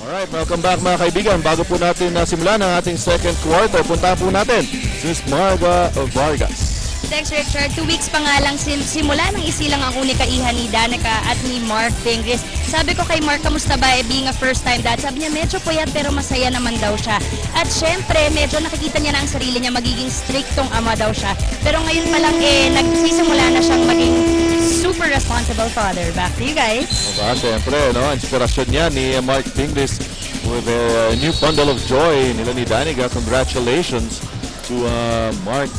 Alright, welcome back mga kaibigan. Bago po natin simulan ang ating second quarter, puntahan po natin si Marga Vargas. Thanks, Richard. 2 weeks pa nga lang simula nang isilang ang unikaihan ni Danica at ni Mark Pingris. Sabi ko kay Mark, kamusta ba? Being a first-time dad, sabi niya medyo puyat pero masaya naman daw siya. At syempre, medyo nakikita niya na ang sarili niya, magiging strictong ama daw siya. Pero ngayon pa lang nagsisimula na siyang maging super responsible father. Back to you guys. Diba, syempre, no? Inspirasyon niya ni Mark Pingris with a new bundle of joy nila ni Danica. Congratulations to Mark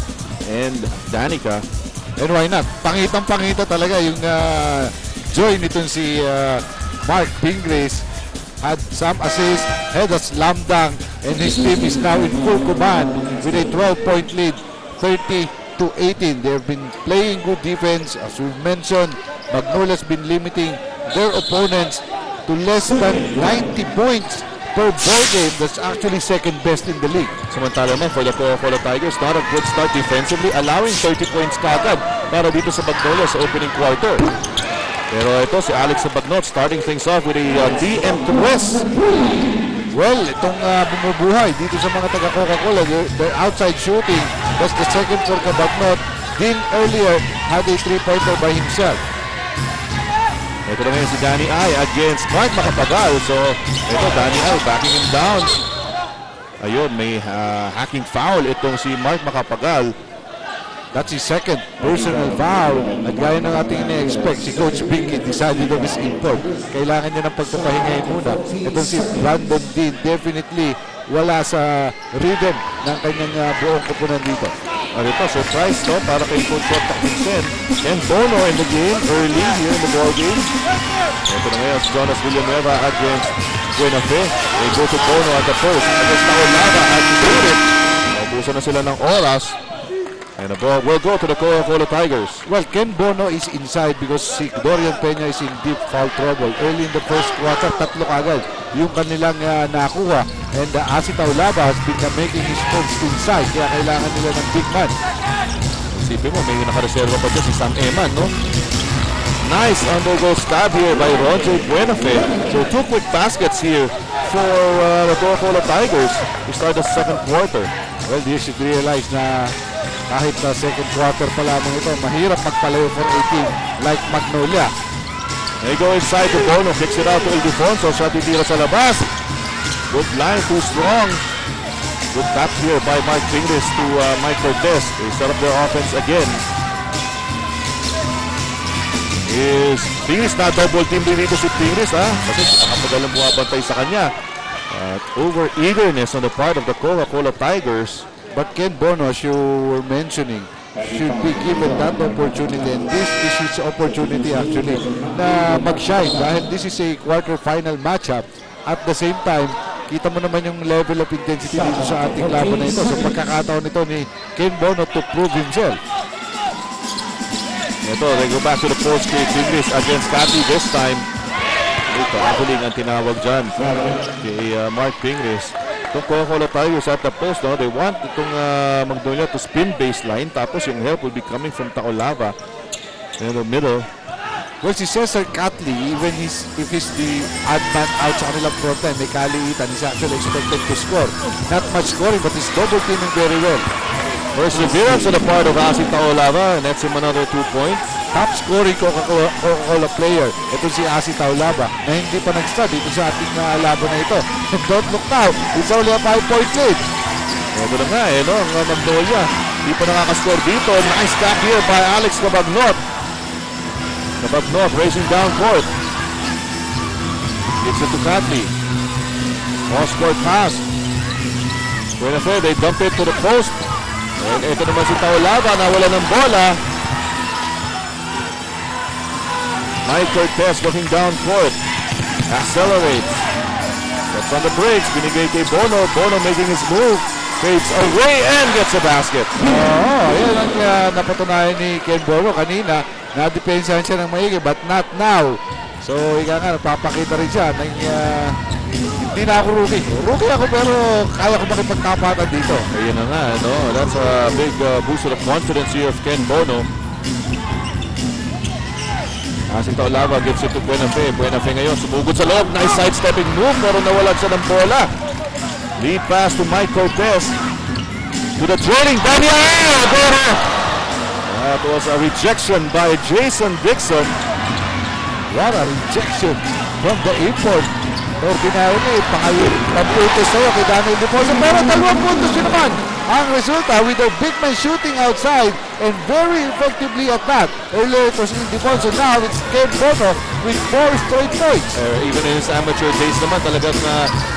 and Danica. And why not? Pangitang-pangita talaga yung joy nitong si Mark Pingris. Had some assists, had a slam dunk, and his team is now in full command with a 12-point lead, 30-18. They've been playing good defense. As we mentioned, Magnolia's been limiting their opponents to less than 90 points per ball game. That's actually second best in the league. Samantala naman for the Coca-Cola Tigers, not a good start defensively, allowing 30 points kagad para dito sa Magnolia sa opening quarter. Pero ito si Alex Sabagnot starting things off with a DM twist. Well, itong bumubuhay dito sa mga taga Coca-Cola, they're outside shooting. That's the second for Sabagnot. Dean earlier had a three-pointer by himself. Ito na ngayon si Danny Ai against Mark Macapagal. So, ito Danny Ai backing him down. Ayun, may hacking foul itong si Mark Macapagal. That's his second personal foul. At gaya ng ating ina-expect, si Coach Pinky decided of his import. Kailangan niya ng pagpapahingayin muna. Itong si Brandon Dean definitely wala sa rhythm ng kanyang buong kupunan dito. Ito, surprise no, para kay Coach Vincent. And Bono in the game early here in the ball game. Ito na ngayon si Jonas Villanueva against Buenafe. They go to Bono at the post. Against Taolava at Durit. Naubusan na sila ng oras. And the ball will go to the Coca-Cola Tigers. Well, Ken Bono is inside because si Dorian Peña is in deep foul trouble. Early in the first quarter, tatlo agad yung kanilang nakuha. And Asi Taolava has been making his moves inside. Kaya kailangan nila ng big man. Isipin mo, may nakareserva pa dyan si Sam Eman, no? Nice undergo stab here by Roger Buenafe. So 2 quick baskets here for the Coca-Cola Tigers to start the second quarter. Well, you should realize na kahit na second quarter pa lamang ito, mahirap magpalayo for a team like Magnolia. They go inside to Bono, kicks it out to Ildefonso, siya titira sa labas. Good line, too strong. Good tap here by Mark Pingris to Mike Cortez. They set up their offense again. Is Pingris na double team din dito si Pingris, ha? Kasi nakapagalang bumabantay sa kanya. Over eagerness on the part of the Coca-Cola Tigers. But Ken Bono, as you were mentioning, should be given that opportunity, and this is his opportunity actually na mag-shine dahil this is a quarter-final matchup. At the same time, kita mo naman yung level of intensity dito sa ating laban na ito. So pagkakataon nito ni Ken Bono to prove himself. Ito, they go back to the post kay Pingris against Cathy this time. Ito, traveling ang tinawag dyan kay Mark Pingris. Itong Coca-Cola Tigers at the post, no? They want itong Magnolia to spin baseline, tapos yung help will be coming from Taolava in the middle. Well, si Cesar Catley, even if he's the odd man out sa kanilang front line, may kaliitan, he's actually expected to score. Not much scoring, but he's double teaming very well. Perseverance on the part of Asi Taolava, nets him another 2 points. Top scoring Coca-Cola player, ito si Asi Taolava, na hindi pa nag-start dito sa ating laban na ito. Don't look now, it's only a 5-point lead. Ito na nga, no? Ang Magnolia, hindi pa nakakascore dito. Nice tap here by Alex Cabagnot. Cabagnot racing down court. Gives it to Catley. Cross-court pass. Buenafe, they dump it to the post. And ito naman si Taolava, nawala ng bola. Mike Cortez looking down court. Accelerates. That's on the brakes. Binigay kay Bono. Bono making his move. Fades away and gets a basket. Yan ang napatunayan ni Ken Bono kanina. Na-depensahan siya ng maigi, but not now. So, ika nga, napapakita rin siya ng hindi na ako rookie. Rookie ako pero kaya ko makipagtapatan dito. Ayun na nga, no? That's a big boost of confidence here of Ken Bono. Passing to Olava, gives it to Buenafe. Buenafe ngayon, sumugod sa loob. Nice sidestepping move, pero nawalan siya ng bola. Lead pass to Mike Cortez. To the trailing, Daniel! Bono! That was a rejection by Jason Dixon. What a rejection from the import. Ordinarily, pang-puntos sa'yo kay Daniel Deposo. Pero 2 puntos yun naman ang resulta with a big man shooting outside and very effectively at that. Earlier it was in Deposo. Now it's Ken Bono with 4 straight points. Even in his amateur days naman, talagang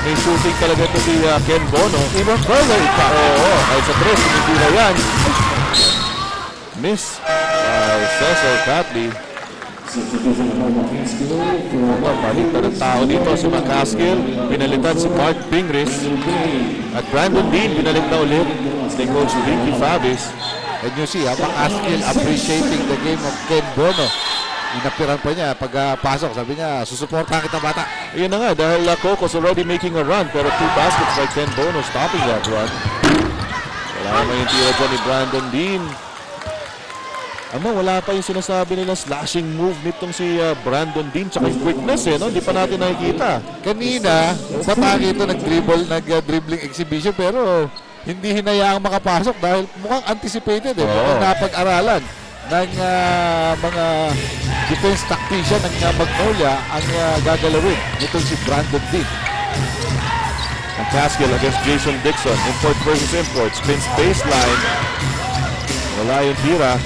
may shooting talaga ito si Ken Bono. Even further in fact. Kahit sa 3, hindi na yan. Miss Cesar Catley. Baliktad ang tao dito si McCaskill. Pinalitan si Mark Pingris. At Brandon Dean pinalik na ulit si Coach Ricky Fabis. And you see, McCaskill appreciating the game of Ken Bono. Inapiran pa niya pagpasok. Sabi niya, susuportahan kita bata. Iyan na nga, dahil Coco's already making a run. Pero 2 baskets by Ken Bono stopping that run. Wala naman yung tira dyan ni Brandon Dean. Wala pa yung sinasabi nila slashing move nitong si Brandon Dean tsaka yung quickness no? Hindi pa natin nakikita. Kanina, Batang ito nag-dribbling exhibition pero hindi hinayaang makapasok dahil mukhang anticipated mukhang napag-aralan ng mga defense tactician ng Magnolia ang gagalawin nitong si Brandon Dean. Ang Caskill against Jason Dixon. Import versus import. Spins baseline. Wala yung tira.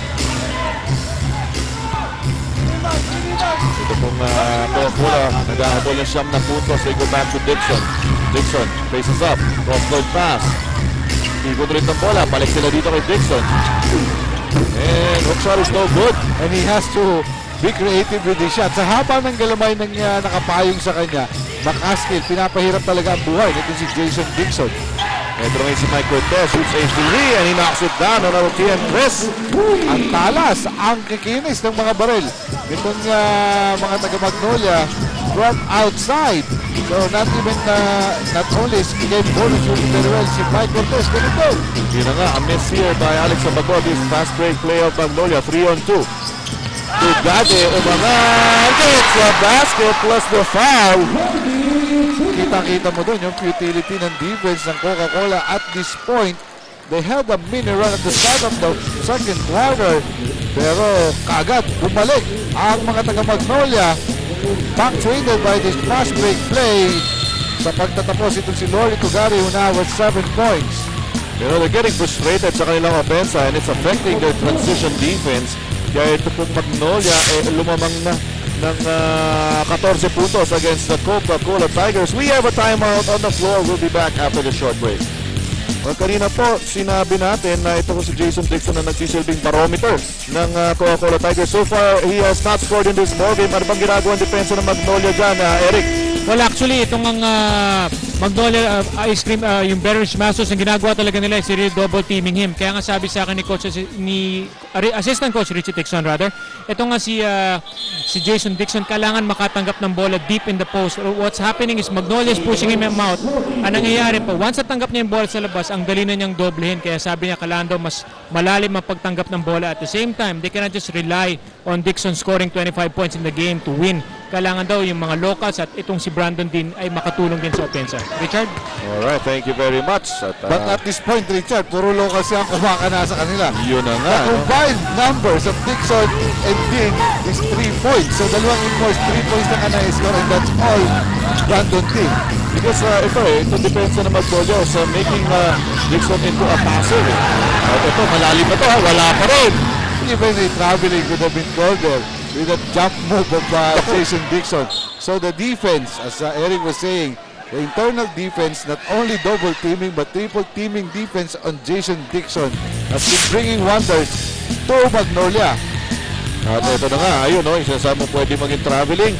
Ito pong Coca-Cola, nag-ahabol ng 9 na puntos. They go back to Dixon. Dixon faces up. Cross-court pass. Ikot rin ng bola. Balik sila dito kay Dixon. And hook shot is no good. And he has to be creative with his shot. Sa haba ng galamay ng nakapayong sa kanya, McCaskill, pinapahirap talaga ang buhay nito si Jason Dixon. Ito naman si Mike Cortez, shoots a 3 and he knocks it down on our TN Chris. Ang talas, ang kikinis ng mga baril nitong mga taga-Magnolia from outside. So not only is Ken Bono shooting very well, si Mike Cortez, ganito. Yun na nga, a miss here by Alex Abagod, his fast break play of Magnolia, 3-on-2. Tugade, gets the basket plus the foul. Kita-kita mo doon yung futility ng defense ng Coca-Cola at this point. They held a mini run at the start of the second quarter. Pero kaagad bumalik ang mga taga-Magnolia. Punctuated by this fast break play. Sa pagtatapos itong si Lori Tugari who now with 7 points. They're getting frustrated sa kanilang opensa and it's affecting their transition defense. Kaya ito pong Magnolia lumamang na ng 14 puntos against the Coca-Cola Tigers. We have a timeout on the floor. We'll be back after the short break. Well, kanina po, sinabi natin na ito ko si Jason Dixon na nagsisilbing barometer ng Coca-Cola Tigers. So far, he has not scored in this ballgame. Ano bang ginagawa ang depensa ng Magnolia dyan, Eric? Well, actually, itong ang Magnolia ice cream, yung Beverage Masters, ang ginagawa talaga nila is really double teaming him. Kaya nga sabi sa akin ni assistant coach Richie Dixon rather, ito nga si Jason Dixon kailangan makatanggap ng bola deep in the post. What's happening is Magnolia is pushing him out. Ang nangyayari po, once natanggap niya yung bola sa labas, ang dali na niyang doblehin. Kaya sabi niya kailangan daw mas malalim ang pagtanggap ng bola. At the same time, they cannot just rely on Dixon scoring 25 points in the game to win. Kailangan daw yung mga locals at itong si Brandon Dean ay makatulong din sa opensa. Richard? Alright, thank you very much. But at this point, Richard, puro locals siya ang kumakana sa kanila. Yun na nga. The combined numbers of Dixon and Dean is 3 points. So dalawang imports, 3 points na na-score and that's all Brandon Dean. Because ito depensa na Magnolia sa making Dixon into a passer. Ito, malalim na to, wala pa rin. Even a traveling could have been called there with a jump move of Jason Dixon. So the defense, as Eric was saying, the internal defense, not only double teaming but triple teaming defense on Jason Dixon has been bringing wonders to Magnolia. At ito na nga, ayun yung sinasabi mo pwede maging traveling.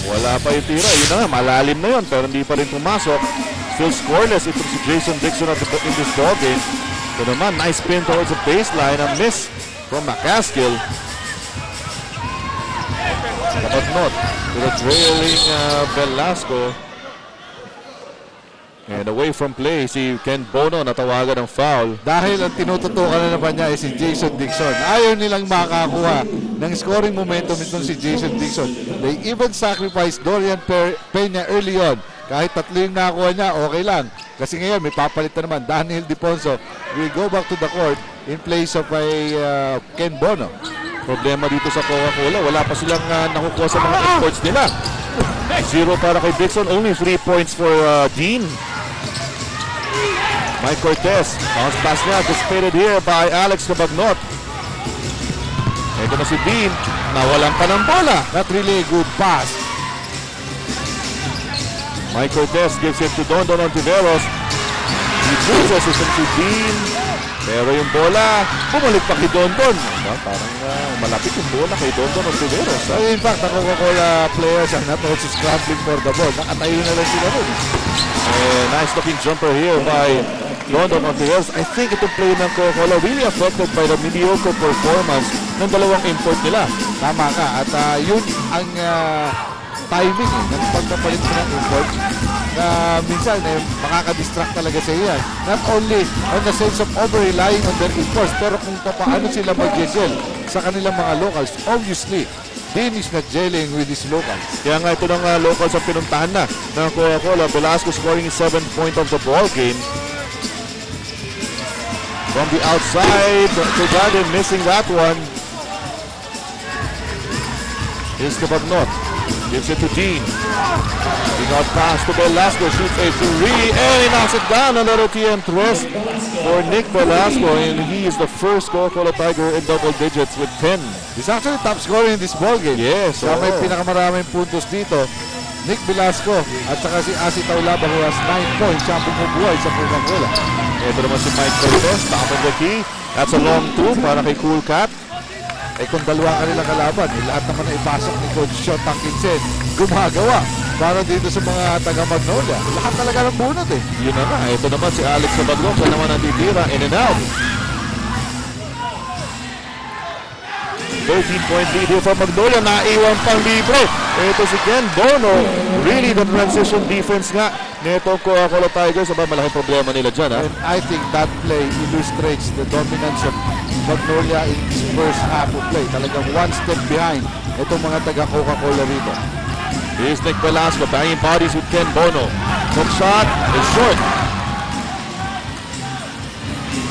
Wala pa yung tira. Yun na nga, malalim na yun pero hindi pa rin pumasok. Still scoreless ito si Jason Dixon in this ball game. Ito naman, nice spin towards the baseline. A miss from McCaskill. Dapat not to the trailing Velasco. And away from play, si Ken Bono natawagan ng foul. Dahil ang tinututukan na naman niya ay si Jason Dixon. Ayaw nilang makakuha ng scoring momentum itong si Jason Dixon. They even sacrificed Dorian Peña early on. Kahit 3 yung nakakuha niya, okay lang. Kasi ngayon may papalit na naman. Daniel Diponso will go back to the court in place of Ken Bono. Problema dito sa Coca-Cola, wala pa silang nakukuha sa mga imports nila. 0 para kay Dixon, only 3 points for Dean. Mike Cortez, bounce pass niya, dissipated here by Alex Cabagnot. Ito na si Dean, nawalan pa ng bola. Not really a good pass. Mike Cortez gives it to Don Ontiveros. He loses it to Dean. Pero yung bola, bumalik pa kay Don. Parang malapit yung bola kay Don Ontiveros. In fact, the Coca-Cola players are not also scrambling for the ball. Nakatayo na lang sila rin. Nice looking jumper here by Don Ontiveros. I think itong play ng Coca-Cola really affected by the mediocre performance ng dalawang import nila. Tama ka. At yun ang timing ng pagpapalit mo ng import na minsan makaka-distract talaga sa iyan. Not only on the sense of over-relying on their imports, pero kung paano sila mag-gel sa kanilang mga locals. Obviously, Dean is not gelling with his locals. Kaya nga ito ng locals ang pinuntahan na ng Coca-Cola. Velasco scoring 7 point of the ball game. From the outside, Garden missing that one. Here's Cabagnot. Gives it to Dean. He got pass to Velasco. Shoots a 3 and he knocks it down. Another TM thrust for Nick Velasco. And he is the first Coca-Cola Tiger in double digits with 10. He's actually top scorer in this ball game. Yes. Kaya may pinakamaraming puntos dito. Nick Velasco at saka si Asi Taulaba who has 9 points. Siya ang bumubuhay sa Coca-Cola. Ito naman si Mike Cortez. Top of the key. That's a long 2 para kay Cool Cat. Kung dalawa kanilang kalaban, lahat naman na ipasok ni Coach Shotang Kinsen, gumagawa para dito sa mga taga-Magnolia. Lahat talaga ng bunot Yun na nga. Ito naman si Alex Cabagnot. Siya naman ang titira. In and out. 13-point lead here for Magnolia. Naiwan pang libre. Ito si Ken Bono. Really the transition defense nga nito Coca-Cola Tigers. Aba, malaking problema nila dyan. And I think that play illustrates the dominance of Magnolia in this first half of play. Talagang one step behind itong mga taga-Coca-Cola rito. Here's Nick Velasco banging bodies with Ken Bono. Hook shot is short.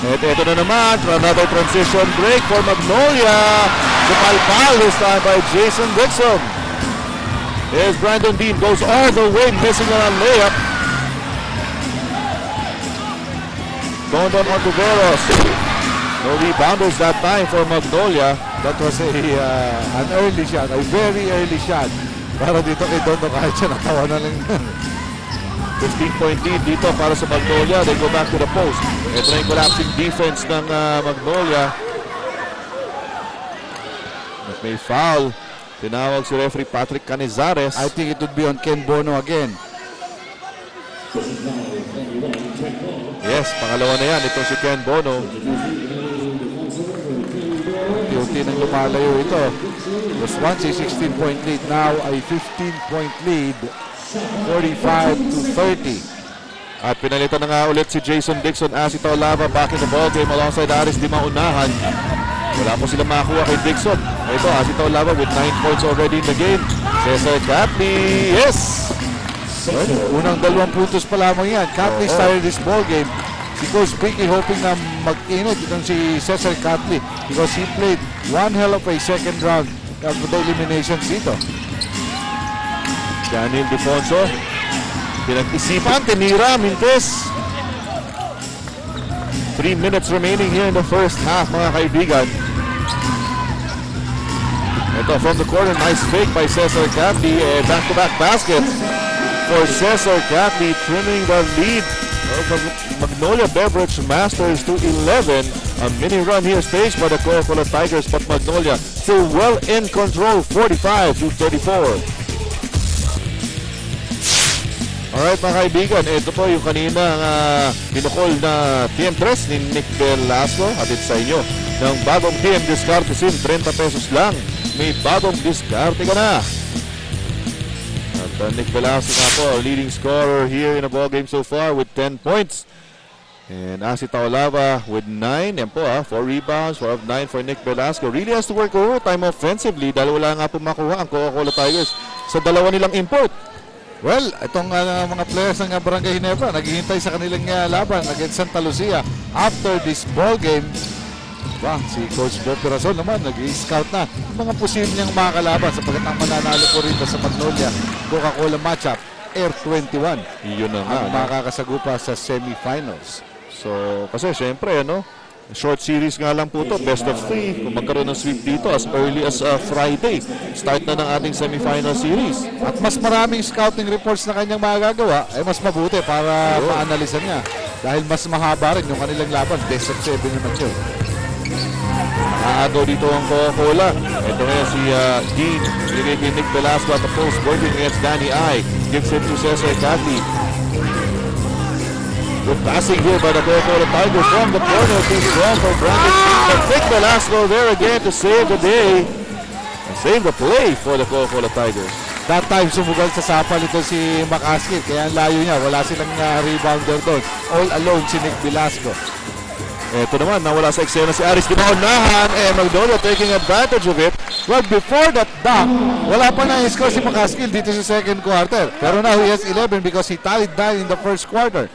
At ito na naman, another transition break for Magnolia. Kapalpal this time by Jason Dixon. Here's Brandon Dean, goes all the way, missing on a layup. Don Ontiveros. No rebounders that time for Magnolia. That was an early shot, a very early shot. Para dito kay Dondo kahit siya natawa na lang. 15-point lead dito para sa Magnolia. They go back to the post. Ito na yung collapsing defense ng Magnolia. At may foul. Tinawag si referee Patrick Canizares. I think it would be on Ken Bono again. Yes, pangalawa na yan. Ito si Ken Bono. Unti nang lumalayo ito. It was once a 16-point lead. Now a 15-point lead. 45-30. At pinalitan na nga ulit si Jason Dixon as ito Lava back in the ball game alongside Aris Di Maunahan. Wala po sila makakuha kay Dixon. Ito, Asito Lava with 9 points already in the game. Cesar Catley, yes! Well, unang 2 puntos pa lamang yan. Catley started this ball game. Si Coach Pinky hoping na mag-init itong si Cesar Catley because he played one hell of a second round of the eliminations dito. Daniel Diponso. Pinag-isipan, tinira, Mintes. 3 minutes remaining here in the first half, mga kaibigan. Ito from the corner, nice fake by Cesar Catley. Back-to-back baskets for Cesar Catley, trimming the lead of Magnolia Beverage Masters to 11. A mini run here staged by the Coca-Cola Tigers, but Magnolia still well in control, 45-34. Alright mga kaibigan, ito po yung kanina pinukol na TM3 ni Nick Velasco. Hatid sa inyo ng bagong TM Discarte SIM, 30 pesos lang. May bagong diskarte ka na. At Nick Velasco nga po, leading scorer here in the ball game so far with 10 points. And Asi Taolava with 9. Yan po 4 rebounds, 4 of 9 for Nick Velasco. Really has to work overtime offensively dahil wala nga po makuha ang Coca-Cola Tigers sa dalawa nilang import. Well, itong mga players ng Barangay Ginebra naghihintay sa kanilang laban against Santa Lucia after this ball game. Si Coach Bob Perason naman nag-i-scout na yung mga posibleng makakalaban sapagkat ang mananalo po rito sa Magnolia Coca-Cola matchup Air 21. Yun na nga. Ang makakasagupa sa semifinals. So, kasi syempre, short series nga lang po to, best of 3. Kung magkaroon ng sweep dito as early as Friday, start na ng ating semifinal series. At mas maraming scouting reports na kanyang magagawa, ay mas mabuti para maanalisan niya. Dahil mas mahaba rin yung kanilang laban, best of 7 naman yun. Nakagaw dito ang Coca-Cola. Ito ngayon si Dean. Binigay kay Nick Velasco at the post, working against Danny I. Gives it to Cesar Cathy. Good passing here by the Coca-Cola Tigers from the corner. Too strong for Brandon. But Nick Velasco there again to save the day. And save the play for the Coca-Cola Tigers. That time sumugal sa sapal ito si Macaskil. Kaya ang layo niya. Wala silang rebounder doon. All alone si Nick Velasco. Ito naman, nawala sa eksena si Aris. Di ba unahan? Magnolia taking advantage of it. Well, before that dunk, wala pa na score si Macaskil dito sa second quarter. Pero now he has 11 because he tallied 9 in the first quarter.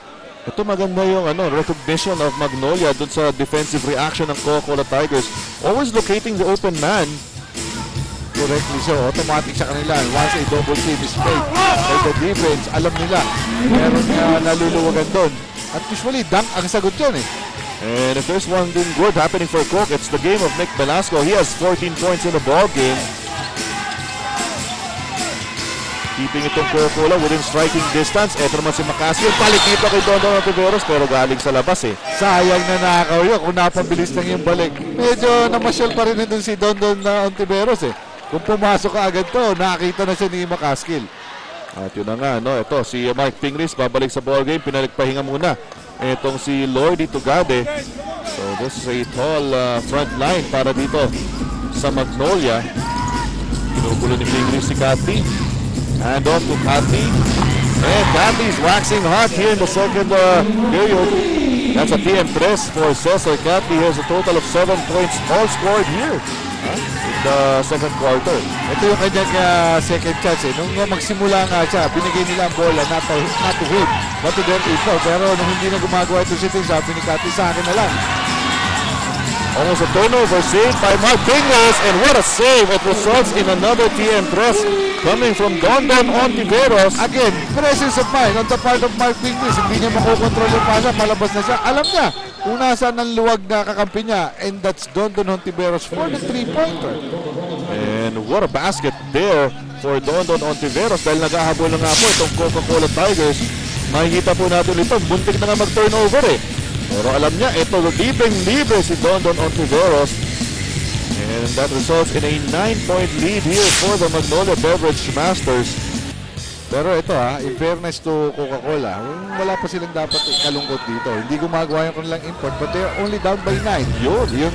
Ito maganda yung recognition of Magnolia dun sa defensive reaction ng Coca-Cola Tigers. Always locating the open man. Correctly so, automatic sa kanila. Once a double team is made by the defense, alam nila meron naluluwagan doon. At usually, dunk ang sagot yun And if there's one thing good happening for Coke, it's the game of Nick Velasco. He has 14 points in the ball game. Keeping itong Coca-Cola within striking distance. Ito naman si Macasio. Palikito kay Dondon Ontiveros pero galing sa labas Sayang na nakakaw yun kung napabilis lang yung balik. Medyo namasyal pa rin doon si Dondon Ontiveros Kung pumasok ka agad to, nakakita na siya ni Macaskil. At yun na nga, ito si Mike Pingris babalik sa ball game. Pinaligpahinga muna itong si Lloydie Tugade. So this is a tall front line para dito sa Magnolia. Kinukulo ni Pingris si Cathy. Hand off to Cathy. And Cathy's waxing hot here in the second period. That's a TM3 for Cesar. Cathy has a total of 7 points all scored here in the second quarter. Ito yung kanyang second chance Nung magsimula nga siya, binigay nila ang bola not to him, but to their people. Pero nung hindi na gumagawa ito si Tim, sabi ni Cathy, sa akin na lang. Almost a turnover saved by Mark Pingles, and what a save! It results in another TM press coming from Dondon Ontiveros. Again, presence of mind on the part of Mark Pingles. Hindi niya makokontrol yung pasa, palabas na siya. Alam niya kung nasaan ang luwag na kakampi niya, and that's Dondon Ontiveros for the 3-pointer. And what a basket there for Dondon Ontiveros dahil naghahabol na nga po itong Coca-Cola Tigers. Makikita po natin ito, buntik na nga mag-turnover Pero alam niya, ito libreng-libre si Dondon Ontiveros. And that results in a 9-point lead here for the Magnolia Beverage Masters. Pero ito in fairness to Coca-Cola, wala pa silang dapat kalungkot dito. Hindi gumagawa yung kanilang import, but they're only down by 9. Yun. Yung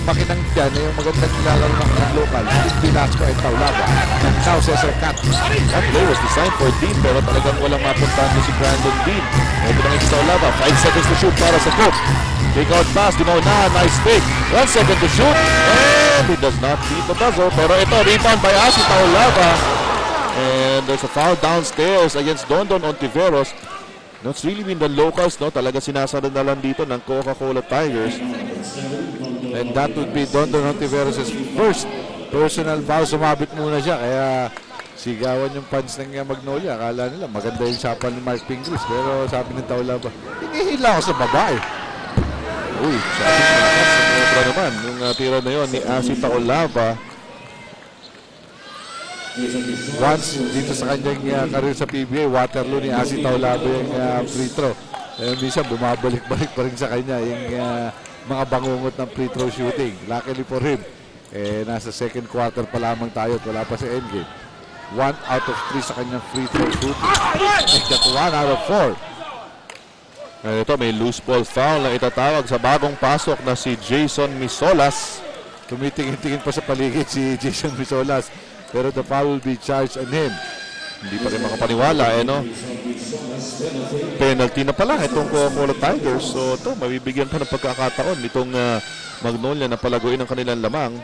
makinang dyan, yung magandang nilalaro ng local, Pinasco at Taulaba. Now, Cesar Cat. That play was designed for Dean, pero talagang walang mapuntahan si Brandon Dean. Ito na yung Taulaba, 5 seconds to shoot para sa Coke. Take out pass, na nice pick. 1 second to shoot, and he does not beat the buzzer. Pero ito, rebound by Asi Taulaba. And there's a foul downstairs against Dondon Ontiveros. It's really been the locals, talaga sinasarad na lang dito ng Coca-Cola Tigers. And that would be Dondon Ontiveros' first personal foul. Sumabit muna siya, kaya sigawan yung fans ng Magnolia. Akala nila maganda yung sapal ni Mark Pingris, pero sabi ng Taulaba, hinihila ako sa babae. Uy, sabi niya, naman yung tira na yun ni Asi Taulaba. Once dito sa kanyang career sa PBA, Waterloo ni Asi Taulaba yung free throw. Minsan bumabalik-balik pa rin sa kanya yung mga bangungot ng free throw shooting. Luckily for him, nasa second quarter pa lamang tayo at wala pa sa endgame. 1 out of 3 sa kanyang free throw shooting. Make that 1 out of 4. Ito, may loose ball foul na itatawag sa bagong pasok na si Jason Misolas. Tumitingin-tingin pa sa paligid si Jason Misolas. Pero the foul will be charged on him. Hindi pa rin makapaniwala, no? Penalty na pala itong Coca-Cola Tigers. So ito, mabibigyan pa ng pagkakataon itong Magnolia na palaguin ang kanilang lamang.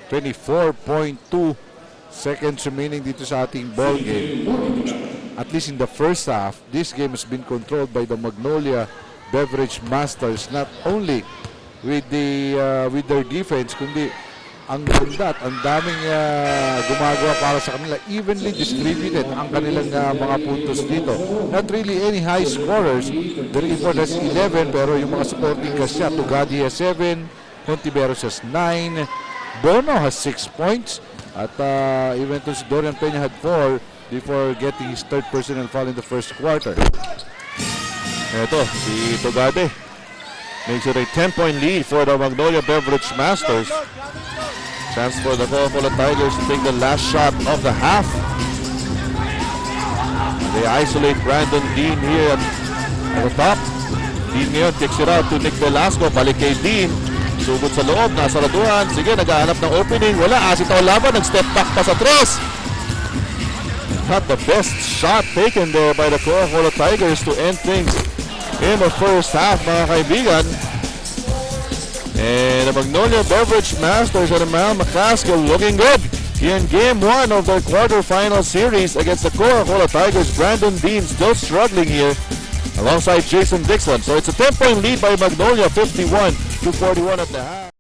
24.2 seconds remaining dito sa ating ball game. At least in the first half, this game has been controlled by the Magnolia Beverage Masters, not only with their defense, kundi ang ganda at ang daming gumagawa para sa kanila. Evenly distributed ang kanilang mga puntos dito. Not really any high scorers. The report has 11, pero yung mga supporting cast niya, Tugadi has 7, Contiveros has 9, Bono has 6 points, at even to si Dorian Peña had 4 before getting his third personal foul in the first quarter. Ito, si Tugade makes it a 10-point lead for the Magnolia Beverage Masters. Chance for the Coca-Cola Tigers to take the last shot of the half. They isolate Brandon Dean here at the top. Dean ngayon kicks it out to Nick Velasco. Balik kay Dean. Sugod sa loob, nasa raduhan. Sige, naghahanap ng opening. Wala, asitaw laban. Nag-step back pa sa tres. Not the best shot taken there by the Coca-Cola Tigers to end things in the first half, mga kaibigan. And the Magnolia Beverage Masters and Mal McCaskill looking good here in Game 1 of their quarterfinal series against the Coca-Cola Tigers. Brandon Dean still struggling here alongside Jason Dixon. So it's a 10-point lead by Magnolia, 51-41 at the half.